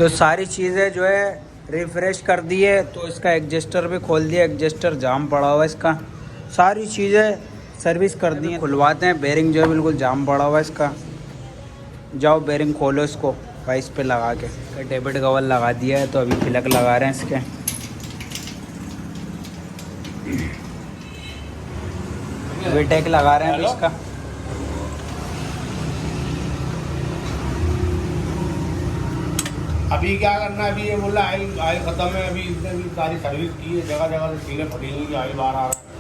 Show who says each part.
Speaker 1: तो सारी चीज़ें जो है रिफ्रेश कर दी है। तो इसका एडजस्टर भी खोल दिया, एडजस्टर जाम पड़ा हुआ है इसका। सारी चीज़ें सर्विस कर दी हैं। खुलवाते हैं, बेरिंग जो है बिल्कुल जाम पड़ा हुआ है इसका। जाओ बेरिंग खोलो इसको भाई, इस पे लगा के डेबिट कवर लगा दिया है। तो अभी प्लग लगा रहे हैं इसके। वीटेक लगा रहे हैं अभी इसका।
Speaker 2: अभी क्या करना है, अभी ये बोला आयल आयल खत्म है, अभी इसने भी सारी सर्विस की है, जगह जगह से सीलें फटी हुई, आयल बाहर आ रहा है।